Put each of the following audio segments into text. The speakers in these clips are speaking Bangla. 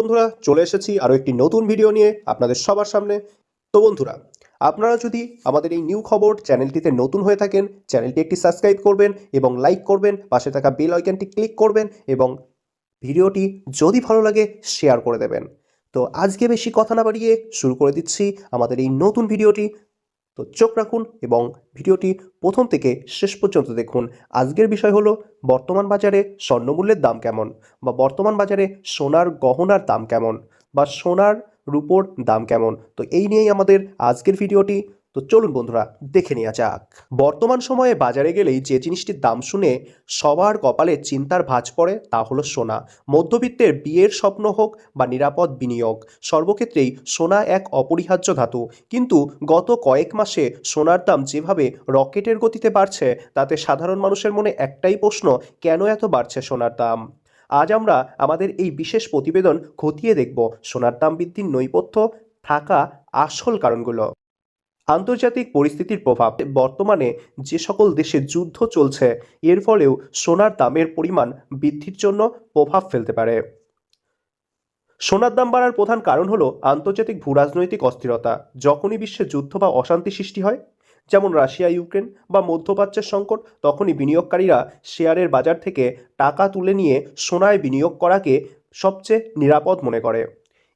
বন্ধুরা, চলে এসেছি আরও একটি নতুন ভিডিও নিয়ে আপনাদের সবার সামনে। তো বন্ধুরা, আপনারা যদি আমাদের এই নিউ খবর চ্যানেলটিতে নতুন হয়ে থাকেন, চ্যানেলটি একটি সাবস্ক্রাইব করবেন এবং লাইক করবেন, পাশে থাকা বেল আইকনটি ক্লিক করবেন এবং ভিডিওটি যদি ভালো লাগে শেয়ার করে দেবেন। তো আজকে বেশি কথা না বাড়িয়ে শুরু করে দিচ্ছি আমাদের এই নতুন ভিডিওটি। তো চোখ রাখুন এবং ভিডিওটি প্রথম থেকে শেষ পর্যন্ত দেখুন। আজকের বিষয় হলো বর্তমান বাজারে স্বর্ণমূল্যের দাম কেমন, বা বর্তমান বাজারে সোনার গহনার দাম কেমন, বা সোনার রূপোর দাম কেমন। তো এই নিয়েই আমাদের আজকের ভিডিওটি। তো চলুন বন্ধুরা, দেখে নেওয়া যাক। বর্তমান সময়ে বাজারে গেলেই যে জিনিসটির দাম শুনে সবার কপালে চিন্তার ভাঁজ পড়ে তা হলো সোনা। মধ্যবিত্তের বিয়ের স্বপ্ন হোক বা নিরাপদ বিনিয়োগ, সর্বক্ষেত্রেই সোনা এক অপরিহার্য ধাতু। কিন্তু গত কয়েক মাসে সোনার দাম যেভাবে রকেটের গতিতে বাড়ছে, তাতে সাধারণ মানুষের মনে একটাই প্রশ্ন, কেন এত বাড়ছে সোনার দাম? আজ আমরা আমাদের এই বিশেষ প্রতিবেদন খতিয়ে দেখব সোনার দাম বৃদ্ধির নেপথ্য থাকা আসল কারণগুলো। আন্তর্জাতিক পরিস্থিতির প্রভাব, বর্তমানে যে সকল দেশে যুদ্ধ চলছে এর ফলেও সোনার দামের পরিমাণ বৃদ্ধির জন্য প্রভাব ফেলতে পারে। সোনার দাম বাড়ার প্রধান কারণ হলো আন্তর্জাতিক ভূরাজনৈতিক অস্থিরতা। যখনই বিশ্বে যুদ্ধ বা অশান্তি সৃষ্টি হয়, যেমন রাশিয়া ইউক্রেন বা মধ্যপ্রাচ্যের সংকট, তখনই বিনিয়োগকারীরা শেয়ারের বাজার থেকে টাকা তুলে নিয়ে সোনায় বিনিয়োগ করাকে সবচেয়ে নিরাপদ মনে করে।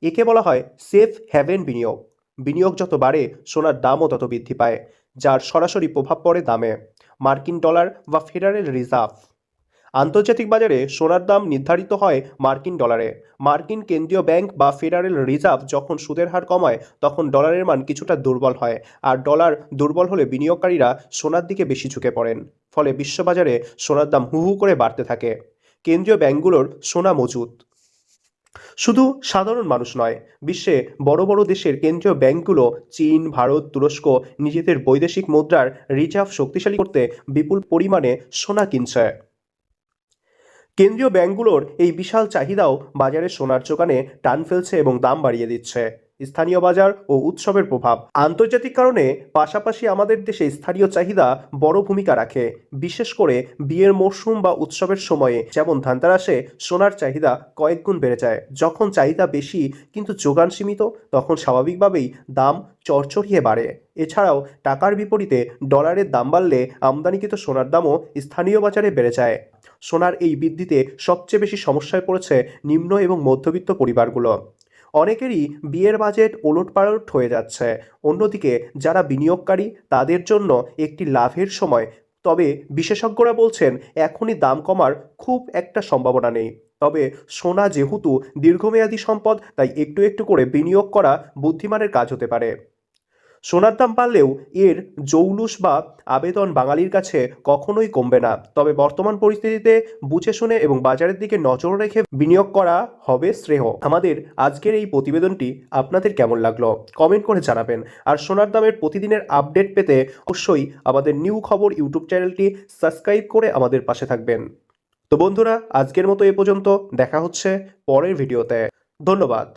একে বলা হয় সেফ হ্যাভেন বিনিয়োগ। বিনিয়োগ যত বাড়ে, সোনার দামও তত বৃদ্ধি পায়, যার সরাসরি প্রভাব পড়ে দামে। মার্কিন ডলার বা ফেডারেল রিজার্ভ, আন্তর্জাতিক বাজারে সোনার দাম নির্ধারিত হয় মার্কিন ডলারে। মার্কিন কেন্দ্রীয় ব্যাংক বা ফেডারেল রিজার্ভ যখন সুদের হার কমায়, তখন ডলারের মান কিছুটা দুর্বল হয়, আর ডলার দুর্বল হলে বিনিয়োগকারীরা সোনার দিকে বেশি ঝুঁকে পড়েন। ফলে বিশ্ববাজারে সোনার দাম হু হু করে বাড়তে থাকে। কেন্দ্রীয় ব্যাংকগুলোর সোনা মজুত, শুধু সাধারণ মানুষ নয়, বিশ্বে বড় বড় দেশের কেন্দ্রীয় ব্যাংকগুলো, চীন, ভারত, তুরস্ক, নিজেদের বৈদেশিক মুদ্রার রিজার্ভ শক্তিশালী করতে বিপুল পরিমাণে সোনা কিনছে। কেন্দ্রীয় ব্যাংকগুলোর এই বিশাল চাহিদাও বাজারে সোনার যোগানে টান ফেলছে এবং দাম বাড়িয়ে দিচ্ছে। স্থানীয় বাজার ও উৎসবের প্রভাব, আন্তর্জাতিক কারণে পাশাপাশি আমাদের দেশে স্থানীয় চাহিদা বড় ভূমিকা রাখে। বিশেষ করে বিয়ের মরশুম বা উৎসবের সময়ে, যেমন ধানতেরাসে, সোনার চাহিদা কয়েক গুণ বেড়ে যায়। যখন চাহিদা বেশি কিন্তু যোগান সীমিত, তখন স্বাভাবিকভাবেই দাম চড়চড়িয়ে বাড়ে। এছাড়াও টাকার বিপরীতে ডলারের দাম বাড়লে আমদানিকৃত সোনার দামও স্থানীয় বাজারে বেড়ে যায়। সোনার এই বৃদ্ধিতে সবচেয়ে বেশি সমস্যায় পড়েছে নিম্ন এবং মধ্যবিত্ত পরিবারগুলো। অনেকেরই বিয়ের বাজেট ওলটপালট হয়ে যাচ্ছে। অন্যদিকে যারা বিনিয়োগকারী, তাদের জন্য একটি লাভের সময়। তবে বিশেষজ্ঞরা বলছেন এখনই দাম কমার খুব একটা সম্ভাবনা নেই। তবে সোনা যেহেতু দীর্ঘমেয়াদী সম্পদ, তাই একটু একটু করে বিনিয়োগ করা বুদ্ধিমানের কাজ হতে পারে। সোনার দাম বাড়লেও এর জৌলুস বা আবেদন বাঙালির কাছে কখনোই কমবে না। তবে বর্তমান পরিস্থিতিতে বুঝে শুনে এবং বাজারের দিকে নজর রেখে বিনিয়োগ করা হবে শ্রেয়। আমাদের আজকের এই প্রতিবেদনটি আপনাদের কেমন লাগলো কমেন্ট করে জানাবেন। আর সোনার দামের প্রতিদিনের আপডেট পেতে অবশ্যই আমাদের নিউ খবর ইউটিউব চ্যানেলটি সাবস্ক্রাইব করে আমাদের পাশে থাকবেন। তো বন্ধুরা, আজকের মতো এ পর্যন্ত। দেখা হচ্ছে পরের ভিডিওতে। ধন্যবাদ।